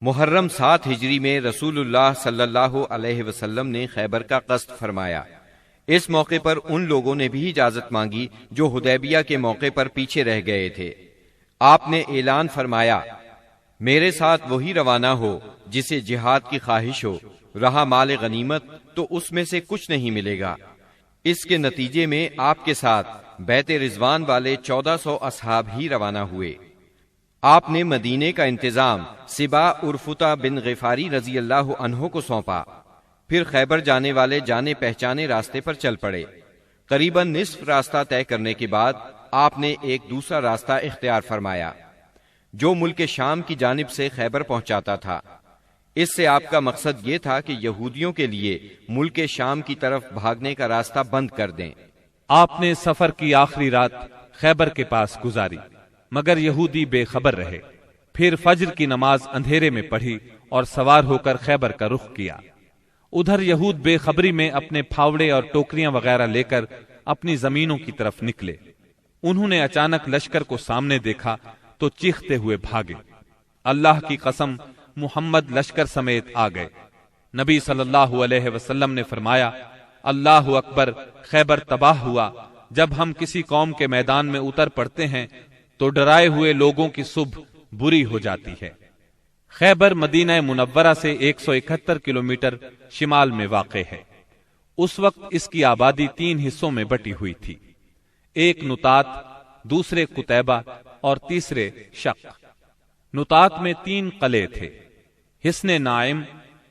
محرم 7 ہجری میں رسول اللہ صلی اللہ علیہ وسلم نے خیبر کا قصد فرمایا۔ اس موقع پر ان لوگوں نے بھی اجازت مانگی جو حدیبیہ کے موقع پر پیچھے رہ گئے تھے۔ آپ نے اعلان فرمایا، میرے ساتھ وہی روانہ ہو جسے جہاد کی خواہش ہو، رہا مال غنیمت تو اس میں سے کچھ نہیں ملے گا۔ اس کے نتیجے میں آپ کے ساتھ بیت رضوان والے 1400 اصحاب ہی روانہ ہوئے۔ آپ نے مدینے کا انتظام سبا عرفتہ بن غفاری رضی اللہ عنہ کو سونپا، پھر خیبر جانے والے جانے پہچانے راستے پر چل پڑے۔ قریباً نصف راستہ طے کرنے کے بعد آپ نے ایک دوسرا راستہ اختیار فرمایا جو ملک شام کی جانب سے خیبر پہنچاتا تھا۔ اس سے آپ کا مقصد یہ تھا کہ یہودیوں کے لیے ملک شام کی طرف بھاگنے کا راستہ بند کر دیں۔ آپ نے سفر کی آخری رات خیبر کے پاس گزاری، مگر یہودی بے خبر رہے۔ پھر فجر کی نماز اندھیرے میں پڑھی اور سوار ہو کر خیبر کا رخ کیا۔ ادھر یہود بے خبری میں اپنے پھاوڑے اور ٹوکریاں وغیرہ لے کر اپنی زمینوں کی طرف نکلے۔ انہوں نے اچانک لشکر کو سامنے دیکھا تو چیختے ہوئے بھاگے۔ اللہ کی قسم، محمد لشکر سمیت آ گئے۔ نبی صلی اللہ علیہ وسلم نے فرمایا، اللہ اکبر، خیبر تباہ ہوا۔ جب ہم کسی قوم کے میدان میں اتر پڑتے ہیں تو ڈرائے ہوئے لوگوں کی صبح بری ہو جاتی ہے۔ خیبر مدینہ منورہ سے 171 کلومیٹر شمال میں واقع ہے۔ اس وقت اس کی آبادی 3 حصوں میں بٹی ہوئی تھی، ایک نطات، دوسرے قتیبہ اور تیسرے شق۔ نطات میں 3 قلعے تھے، حصن نائم،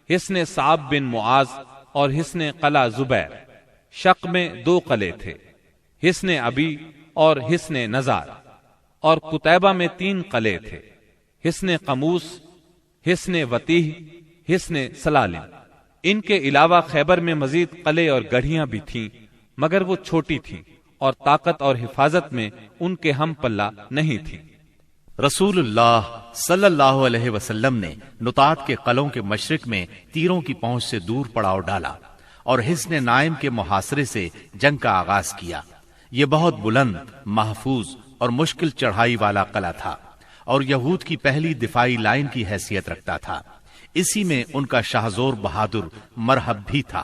حصن صعب بن معاذ اور حصن قلعہ زبیر۔ شق میں 2 قلعے تھے، حصن ابی اور حصن نزار۔ اور قتیبہ میں 3 قلعے تھے، حصن قموس، حصن وتیح، حصن سلالم۔ ان کے علاوہ خیبر میں مزید قلعے اور گڑھیاں بھی تھیں، مگر وہ چھوٹی تھیں اور طاقت اور حفاظت میں ان کے ہم پلہ نہیں تھی۔ رسول اللہ صلی اللہ علیہ وسلم نے نطات کے قلعوں کے مشرق میں تیروں کی پہنچ سے دور پڑاؤ ڈالا اور حصن نائم کے محاصرے سے جنگ کا آغاز کیا۔ یہ بہت بلند، محفوظ اور مشکل چڑھائی والا قلعہ تھا اور یہود کی پہلی دفاعی لائن کی حیثیت رکھتا تھا۔ اسی میں ان کا شاہزور بہادر مرحب بھی تھا۔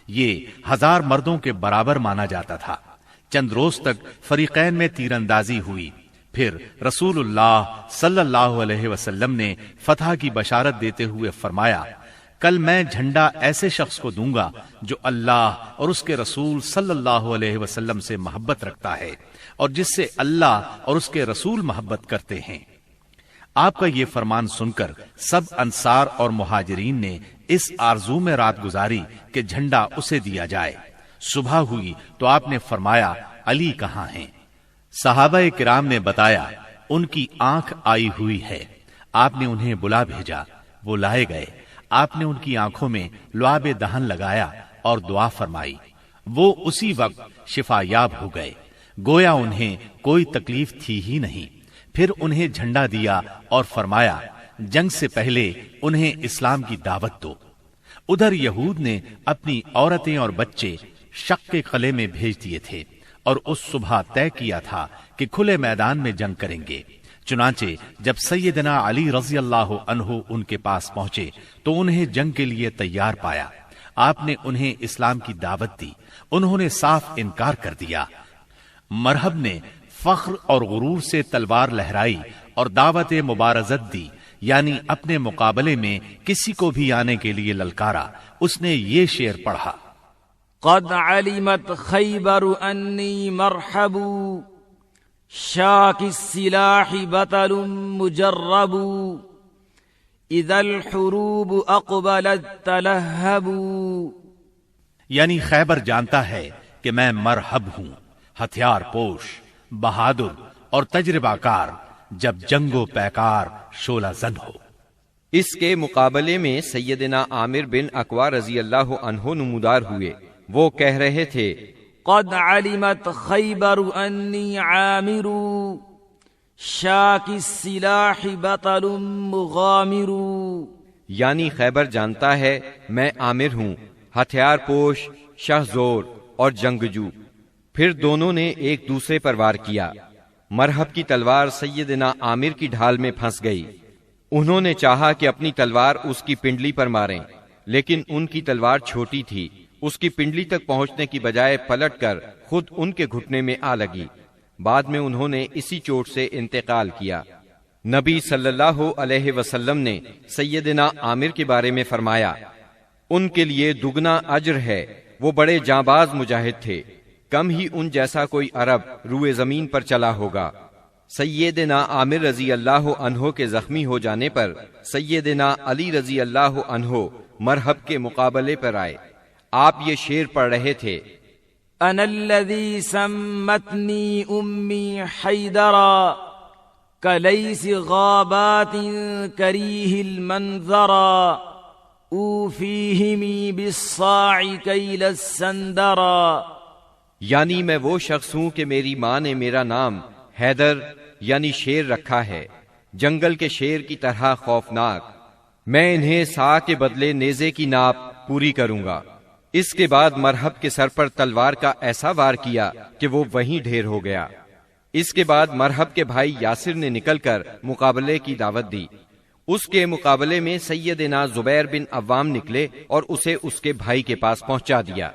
یہ 1000 مردوں کے برابر مانا جاتا تھا۔ چند روز تک فریقین میں تیر اندازی ہوئی، پھر رسول اللہ صلی اللہ علیہ وسلم نے فتح کی بشارت دیتے ہوئے فرمایا، کل میں جھنڈا ایسے شخص کو دوں گا جو اللہ اور اس کے رسول صلی اللہ علیہ وسلم سے محبت رکھتا ہے اور جس سے اللہ اور اس کے رسول محبت کرتے ہیں۔ آپ کا یہ فرمان سن کر سب انصار اور مہاجرین نے اس آرزو میں رات گزاری کہ جھنڈا اسے دیا جائے۔ صبح ہوئی تو آپ نے فرمایا، علی کہاں ہیں؟ صحابہ کرام نے بتایا، ان کی آنکھ آئی ہوئی ہے۔ آپ نے انہیں بلا بھیجا، وہ لائے گئے۔ آپ نے ان کی آنکھوں میں لعاب دہن لگایا اور دعا فرمائی۔ وہ اسی وقت شفا یاب ہو گئے، گویا انہیں کوئی تکلیف تھی ہی نہیں۔ پھر انہیں جھنڈا دیا اور فرمایا، جنگ سے پہلے انہیں اسلام کی دعوت دو۔ ادھر یہود نے اپنی عورتیں اور بچے شق کے قلعے میں بھیج دیے تھے اور اس صبح طے کیا تھا کہ کھلے میدان میں جنگ کریں گے۔ چنانچہ جب سیدنا علی رضی اللہ عنہ ان کے پاس پہنچے تو انہیں جنگ کے لیے تیار پایا۔ آپ نے انہیں اسلام کی دعوت دی، انہوں نے صاف انکار کر دیا۔ مرحب نے فخر اور غرور سے تلوار لہرائی اور دعوت مبارزت دی، یعنی اپنے مقابلے میں کسی کو بھی آنے کے لیے للکارا۔ اس نے یہ شعر پڑھا، قد علمت خیبر انی مرحب، شاک السلاح بطل مجرب، اذا الحروب اقبلت تلہب۔ یعنی خیبر جانتا ہے کہ میں مرحب ہوں، ہتھیار پوش، بہادر اور تجربہ کار، جب جنگ و پیکار شعلہ زن ہو۔ اس کے مقابلے میں سیدنا عامر بن اقوا رضی اللہ عنہ نمودار ہوئے۔ وہ کہہ رہے تھے، قد علمت خیبر انی عامر، شاک السلاح بطل مغامر۔ یعنی خیبر جانتا ہے میں عامر ہوں، ہتھیار پوش، شہزور اور جنگجو۔ پھر دونوں نے ایک دوسرے پر وار کیا۔ مرحب کی تلوار سیدنا عامر کی ڈھال میں پھنس گئی۔ انہوں نے چاہا کہ اپنی تلوار اس کی پنڈلی پر ماریں، لیکن ان کی تلوار چھوٹی تھی، اس کی پنڈلی تک پہنچنے کی بجائے پلٹ کر خود ان کے گھٹنے میں آ لگی۔ بعد میں انہوں نے اسی چوٹ سے انتقال کیا۔ نبی صلی اللہ علیہ وسلم نے سیدنا عامر کے بارے میں فرمایا، ان کے لیے دگنا اجر ہے، وہ بڑے جانباز مجاہد تھے، کم ہی ان جیسا کوئی عرب روئے زمین پر چلا ہوگا۔ سیدنا عامر رضی اللہ عنہ کے زخمی ہو جانے پر سیدنا علی رضی اللہ عنہ مرحب کے مقابلے پر آئے۔ آپ یہ شعر پڑھ رہے تھے، انا الذی سمتنی امی حیدرا کلیس غابات کریہ المنظرا اوفیہمی بالصاع کیل السندرا، یعنی میں وہ شخص ہوں کہ میری ماں نے میرا نام حیدر یعنی شیر رکھا ہے، جنگل کے شیر کی طرح خوفناک، میں انہیں سا کے بدلے نیزے کی ناپ پوری کروں گا۔ اس کے بعد مرحب کے سر پر تلوار کا ایسا وار کیا کہ وہ وہیں ڈھیر ہو گیا۔ اس کے بعد مرحب کے بھائی یاسر نے نکل کر مقابلے کی دعوت دی۔ اس کے مقابلے میں سیدنا زبیر بن عوام نکلے اور اسے اس کے بھائی کے پاس پہنچا دیا۔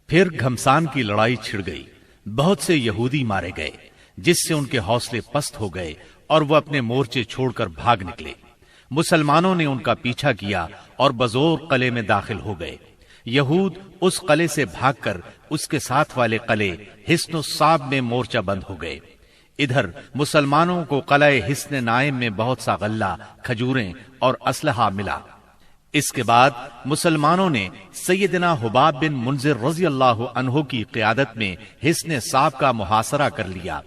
پھر گھمسان کی لڑائی چھڑ گئی، بہت سے یہودی مارے گئے، جس سے ان کے حوصلے پست ہو گئے اور وہ اپنے مورچے چھوڑ کر بھاگ نکلے۔ مسلمانوں نے ان کا پیچھا کیا اور بزور قلعے میں داخل ہو گئے۔ یہود اس قلعے سے بھاگ کر اس کے ساتھ والے قلعے حصن الصاب میں مورچہ بند ہو گئے۔ ادھر مسلمانوں کو قلعہ حصن نائم میں بہت سا غلہ، کھجوریں اور اسلحہ ملا۔ اس کے بعد مسلمانوں نے سیدنا حباب بن منذر رضی اللہ عنہ کی قیادت میں حصن صاب کا محاصرہ کر لیا۔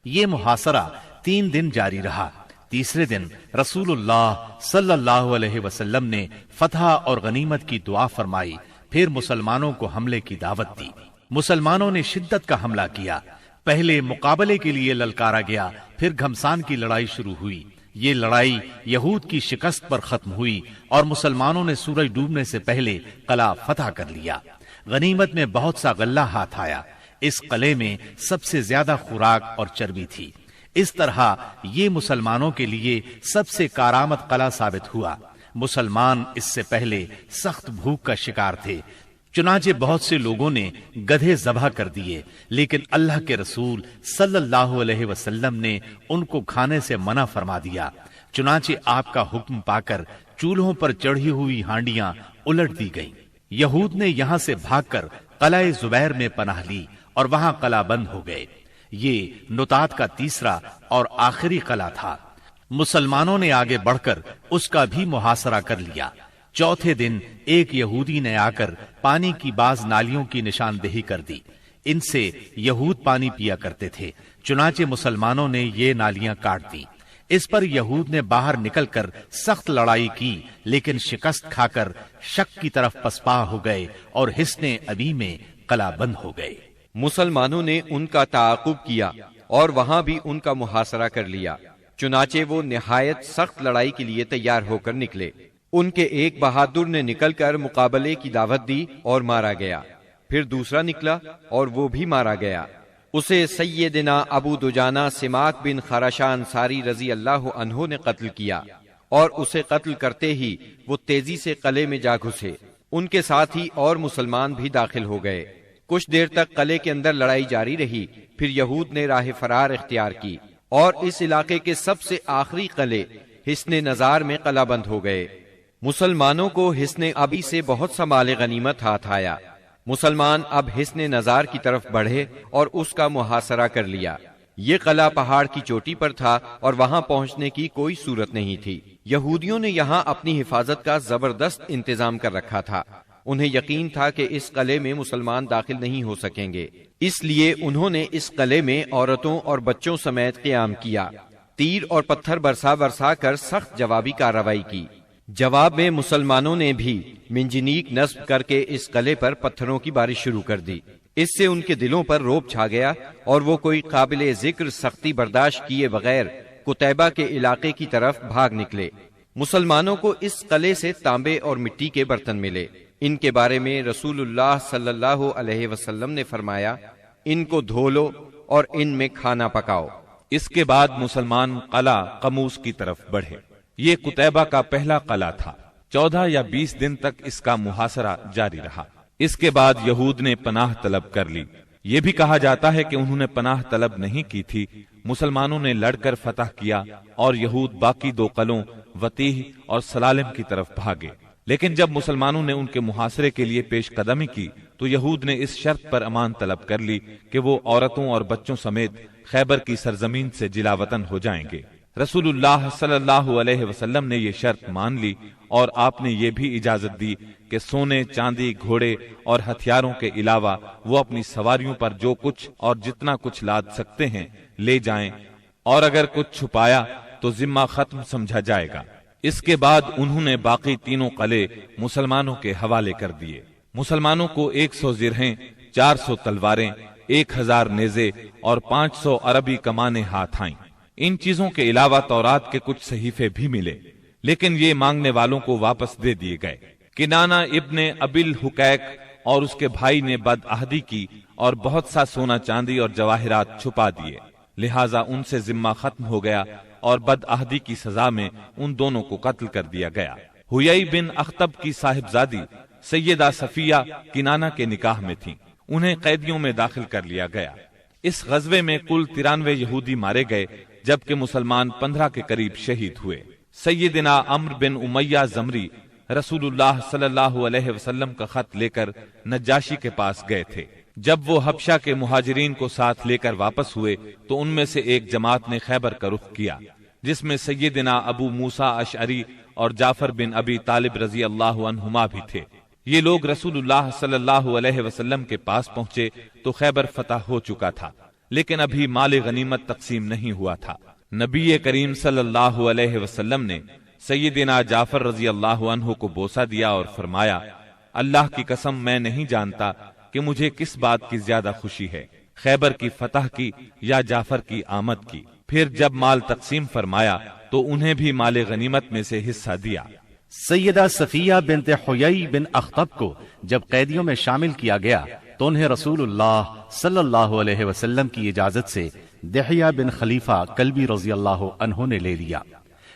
یہ محاصرہ 3 دن جاری رہا۔ تیسرے دن رسول اللہ صلی اللہ علیہ وسلم نے فتح اور غنیمت کی دعا فرمائی، پھر مسلمانوں کو حملے کی دعوت دی۔ مسلمانوں نے شدت کا حملہ کیا۔ پہلے مقابلے کے لیے للکارا گیا، پھر گھمسان کی لڑائی شروع ہوئی۔ یہ لڑائی یہود کی شکست پر ختم ہوئی اور مسلمانوں نے سورج ڈوبنے سے پہلے قلعہ فتح کر لیا۔ غنیمت میں بہت سا غلہ ہاتھ آیا۔ اس قلعے میں سب سے زیادہ خوراک اور چربی تھی۔ اس طرح یہ مسلمانوں کے لیے سب سے کارآمد قلعہ ثابت ہوا۔ مسلمان اس سے پہلے سخت بھوک کا شکار تھے، چنانچہ بہت سے لوگوں نے گدھے ذبح کر دیے، لیکن اللہ کے رسول صلی اللہ علیہ وسلم نے ان کو کھانے سے منع فرما دیا۔ چنانچہ آپ کا حکم پا کر چولہوں پر چڑھی ہوئی ہانڈیاں الٹ دی گئیں۔ یہود نے یہاں سے بھاگ کر قلعہ زبیر میں پناہ لی اور وہاں قلعہ بند ہو گئے۔ یہ نطات کا تیسرا اور آخری قلعہ تھا۔ مسلمانوں نے آگے بڑھ کر اس کا بھی محاصرہ کر لیا۔ چوتھے دن ایک یہودی نے آ کر پانی کی بعض نالیوں کی نشاندہی کر دی۔ ان سے یہود پانی پیا کرتے تھے، چنانچہ مسلمانوں نے یہ نالیاں کاٹ دی۔ اس پر یہود نے باہر نکل کر سخت لڑائی کی، لیکن شکست کھا کر شک کی طرف پسپا ہو گئے اور حصن ابی میں قلعہ بند ہو گئے۔ مسلمانوں نے ان کا تعاقب کیا اور وہاں بھی ان کا محاصرہ کر لیا، چنانچہ وہ نہایت سخت لڑائی کے لیے تیار ہو کر نکلے۔ ان کے ایک بہادر نے نکل کر مقابلے کی دعوت دی اور مارا گیا، پھر دوسرا نکلا اور وہ بھی مارا گیا۔ اسے سیدنا ابو دجانہ سماک بن خراشان انصاری رضی اللہ عنہ نے قتل کیا، اور اسے قتل کرتے ہی وہ تیزی سے قلعے میں جا گھسے۔ ان کے ساتھ ہی اور مسلمان بھی داخل ہو گئے۔ کچھ دیر تک قلعے کے اندر لڑائی جاری رہی، پھر یہود نے راہ فرار اختیار کی اور اس علاقے کے سب سے آخری قلعے حصن نزار میں قلعہ بند ہو گئے۔ مسلمانوں کو حصن ابی سے بہت سا مال غنیمت ہاتھ آیا۔ مسلمان اب حصن نزار کی طرف بڑھے اور اس کا محاصرہ کر لیا۔ یہ قلعہ پہاڑ کی چوٹی پر تھا اور وہاں پہنچنے کی کوئی صورت نہیں تھی۔ یہودیوں نے یہاں اپنی حفاظت کا زبردست انتظام کر رکھا تھا۔ انہیں یقین تھا کہ اس قلعے میں مسلمان داخل نہیں ہو سکیں گے، اس لیے انہوں نے اس قلعے میں عورتوں اور بچوں سمیت قیام کیا، تیر اور پتھر برسا کر سخت جوابی کارروائی کی۔ جواب میں مسلمانوں نے بھی منجنیق نصب کر کے اس قلعے پر پتھروں کی بارش شروع کر دی۔ اس سے ان کے دلوں پر رعب چھا گیا اور وہ کوئی قابل ذکر سختی برداشت کیے بغیر قتیبہ کے علاقے کی طرف بھاگ نکلے۔ مسلمانوں کو اس قلعے سے تانبے اور مٹی کے برتن ملے۔ ان کے بارے میں رسول اللہ صلی اللہ علیہ وسلم نے فرمایا، ان کو دھو لو اور ان میں کھانا پکاؤ۔ اس کے بعد مسلمان قلعہ قموس کی طرف بڑھے۔ یہ قتیبہ کا پہلا قلعہ تھا۔ 14 یا 20 دن تک اس کا محاصرہ جاری رہا۔ اس کے بعد یہود نے پناہ طلب کر لی۔ یہ بھی کہا جاتا ہے کہ انہوں نے پناہ طلب نہیں کی تھی، مسلمانوں نے لڑ کر فتح کیا اور یہود باقی 2 قلعوں وتیح اور سلالم کی طرف بھاگے۔ لیکن جب مسلمانوں نے ان کے محاصرے کے لیے پیش قدمی کی تو یہود نے اس شرط پر امان طلب کر لی کہ وہ عورتوں اور بچوں سمیت خیبر کی سرزمین سے جلا وطن ہو جائیں گے۔ رسول اللہ صلی اللہ علیہ وسلم نے یہ شرط مان لی اور آپ نے یہ بھی اجازت دی کہ سونے، چاندی، گھوڑے اور ہتھیاروں کے علاوہ وہ اپنی سواریوں پر جو کچھ اور جتنا کچھ لاد سکتے ہیں لے جائیں، اور اگر کچھ چھپایا تو ذمہ ختم سمجھا جائے گا۔ اس کے بعد انہوں نے باقی 3 قلعے مسلمانوں کے حوالے کر دیے۔ مسلمانوں کو 100 زرہیں، 400 تلواریں، 1000 نیزے اور 500 عربی کمانیں ہاتھ آئیں۔ ان چیزوں کے علاوہ تورات کے کچھ صحیفے بھی ملے، لیکن یہ مانگنے والوں کو واپس دے دیے گئے۔ کنانہ ابن ابی الحقیق اور اس کے بھائی نے بدعہدی کی اور بہت سا سونا چاندی اور جواہرات چھپا دیے، لہٰذا ان سے ذمہ ختم ہو گیا اور بدعہدی کی سزا میں ان دونوں کو قتل کر دیا گیا۔ حیی بن اخطب کی صاحبزادی سیدہ صفیہ کنانہ کے نکاح میں تھیں، انہیں قیدیوں میں داخل کر لیا گیا۔ اس غزوے میں کل 93 یہودی مارے گئے، جبکہ مسلمان 15 کے قریب شہید ہوئے۔ سیدنا عمرو بن امیہ زمری رسول اللہ صلی اللہ علیہ وسلم کا خط لے کر نجاشی کے پاس گئے تھے۔ جب وہ حبشہ کے مہاجرین کو ساتھ لے کر واپس ہوئے تو ان میں سے ایک جماعت نے خیبر کا رخ کیا، جس میں سیدنا ابو موسیٰ اشعری اور جعفر بن ابی طالب رضی اللہ عنہما بھی تھے۔ یہ لوگ رسول اللہ صلی اللہ علیہ وسلم کے پاس پہنچے تو خیبر فتح ہو چکا تھا، لیکن ابھی مال غنیمت تقسیم نہیں ہوا تھا۔ نبی کریم صلی اللہ علیہ وسلم نے سیدنا جعفر رضی اللہ عنہ کو بوسہ دیا اور فرمایا، اللہ کی قسم میں نہیں جانتا کہ مجھے کس بات کی زیادہ خوشی ہے، خیبر کی فتح کی یا جعفر کی آمد کی۔ پھر جب مال تقسیم فرمایا تو انہیں بھی مال غنیمت میں سے حصہ دیا۔ سیدہ صفیہ بنت حیی بن اخطب کو جب قیدیوں میں شامل کیا گیا تو انہیں رسول اللہ صلی اللہ علیہ وسلم کی اجازت سے دحیہ بن خلیفہ کلبی رضی اللہ عنہ نے لے لیا،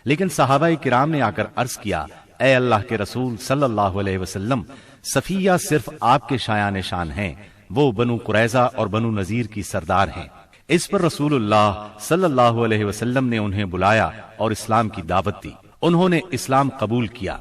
لیکن صحابہ کرام نے آ کر عرض کیا، اے اللہ کے رسول صلی اللہ علیہ وسلم، صفیہ صرف آپ کے شایان شان ہیں، وہ بنو قریظہ اور بنو نذیر کی سردار ہیں۔ اس پر رسول اللہ صلی اللہ علیہ وسلم نے انہیں بلایا اور اسلام کی دعوت دی۔ انہوں نے اسلام قبول کیا،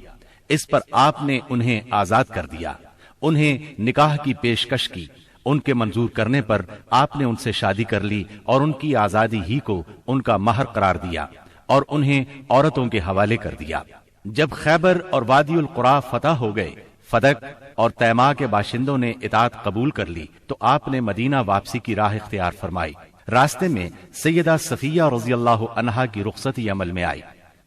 اس پر آپ نے انہیں آزاد کر دیا، انہیں نکاح کی پیشکش کی۔ ان کے منظور کرنے پر آپ نے ان سے شادی کر لی اور ان کی آزادی ہی کو ان کا مہر قرار دیا اور انہیں عورتوں کے حوالے کر دیا۔ جب خیبر اور وادی القرا فتح ہو گئے، فدق اور تیما کے باشندوں نے اطاعت قبول کر لی تو آپ نے مدینہ واپسی کی راہ اختیار فرمائی۔ راستے میں سیدہ صفیہ رضی اللہ عنہا کی رخصتی عمل میں آئی۔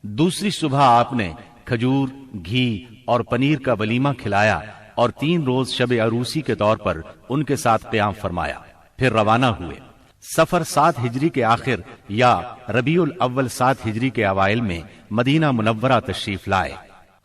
دوسری صبح آپ نے کھجور، گھی اور پنیر کا ولیمہ کھلایا اور 3 روز شب عروسی کے طور پر ان کے ساتھ قیام فرمایا، پھر روانہ ہوئے۔ سفر 7 ہجری کے آخر یا ربیع الاول 7 ہجری کے اوائل میں مدینہ منورہ تشریف لائے۔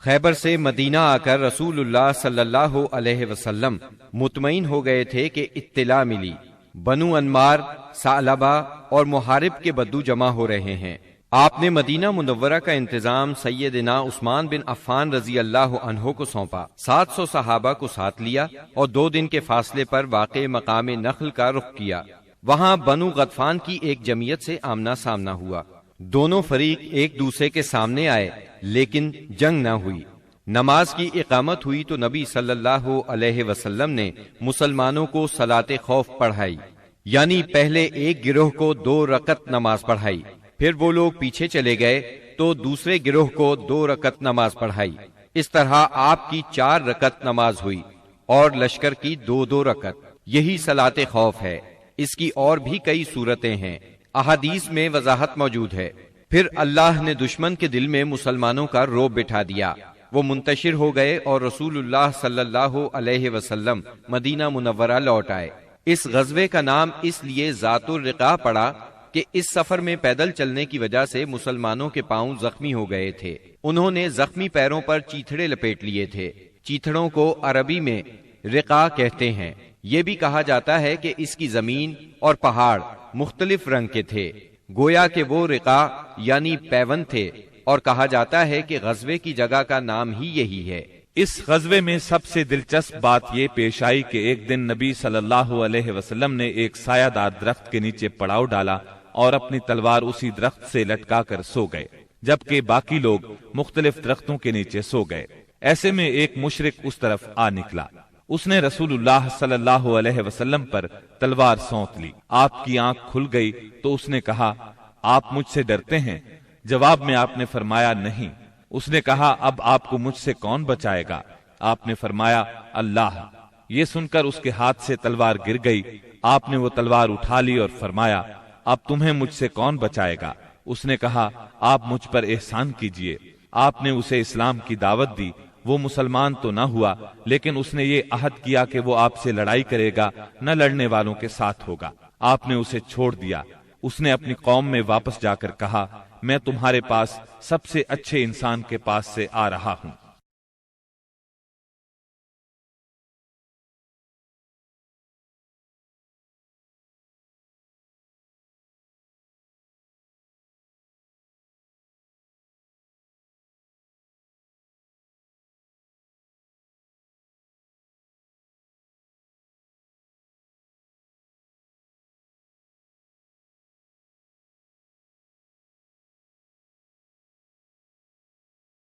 خیبر سے مدینہ آ کر رسول اللہ صلی اللہ علیہ وسلم مطمئن ہو گئے تھے کہ اطلاع ملی بنو انمار، ثعلبہ اور محارب کے بدو جمع ہو رہے ہیں۔ آپ نے مدینہ منورہ کا انتظام سیدنا عثمان بن عفان رضی اللہ عنہ کو سونپا، 700 صحابہ کو ساتھ لیا اور 2 دن کے فاصلے پر واقع مقام نخل کا رخ کیا۔ وہاں بنو غطفان کی ایک جمعیت سے آمنا سامنا ہوا۔ دونوں فریق ایک دوسرے کے سامنے آئے لیکن جنگ نہ ہوئی۔ نماز کی اقامت ہوئی تو نبی صلی اللہ علیہ وسلم نے مسلمانوں کو صلاۃ خوف پڑھائی، یعنی پہلے ایک گروہ کو 2 رکعت نماز پڑھائی، پھر وہ لوگ پیچھے چلے گئے تو دوسرے گروہ کو 2 رکعت نماز پڑھائی۔ اس طرح آپ کی 4 رکعت نماز ہوئی اور لشکر کی 2 رکعت۔ یہی صلاۃ خوف ہے۔ اس کی اور بھی کئی صورتیں ہیں، احادیث میں وضاحت موجود ہے۔ پھر اللہ نے دشمن کے دل میں مسلمانوں کا رعب بٹھا دیا، وہ منتشر ہو گئے اور رسول اللہ صلی اللہ علیہ وسلم مدینہ منورہ لوٹ آئے۔ اس غزوے کا نام اس لیے ذات الرقاع پڑا کہ اس سفر میں پیدل چلنے کی وجہ سے مسلمانوں کے پاؤں زخمی ہو گئے تھے۔ انہوں نے زخمی پیروں پر چیتھڑے لپیٹ لیے تھے۔ چیتھڑوں کو عربی میں رقاع کہتے ہیں۔ یہ بھی کہا جاتا ہے کہ اس کی زمین اور پہاڑ مختلف رنگ کے تھے، گویا کہ وہ رقاع یعنی پیون تھے اور کہا جاتا ہے کہ غزوے کی جگہ کا نام ہی یہی ہے۔ اس غزوے میں سب سے دلچسپ بات یہ پیش آئی کہ ایک دن نبی صلی اللہ علیہ وسلم نے ایک سایہ دار درخت کے نیچے پڑاؤ ڈالا اور اپنی تلوار اسی درخت سے لٹکا کر سو گئے، جبکہ باقی لوگ مختلف درختوں کے نیچے سو گئے۔ ایسے میں ایک مشرک اس طرف آ نکلا، اس نے رسول اللہ صلی اللہ علیہ وسلم پر تلوار سونت لی۔ آپ کی آنکھ کھل گئی تو اس نے کہا، آپ مجھ سے ڈرتے ہیں؟ جواب میں آپ نے فرمایا نہیں۔ اس نے کہا، اب آپ کو مجھ سے کون بچائے گا؟ آپ نے فرمایا، اللہ۔ یہ سن کر اس کے ہاتھ سے تلوار گر گئی۔ آپ نے وہ تلوار اٹھا لی اور فرمایا، اب تمہیں مجھ سے کون بچائے گا؟ اس نے کہا، آپ مجھ پر احسان کیجئے۔ آپ نے اسے اسلام کی دعوت دی۔ وہ مسلمان تو نہ ہوا، لیکن اس نے یہ عہد کیا کہ وہ آپ سے لڑائی کرے گا، نہ لڑنے والوں کے ساتھ ہوگا۔ آپ نے اسے چھوڑ دیا۔ اس نے اپنی قوم میں واپس جا کر کہا، میں تمہارے پاس سب سے اچھے انسان کے پاس سے آ رہا ہوں۔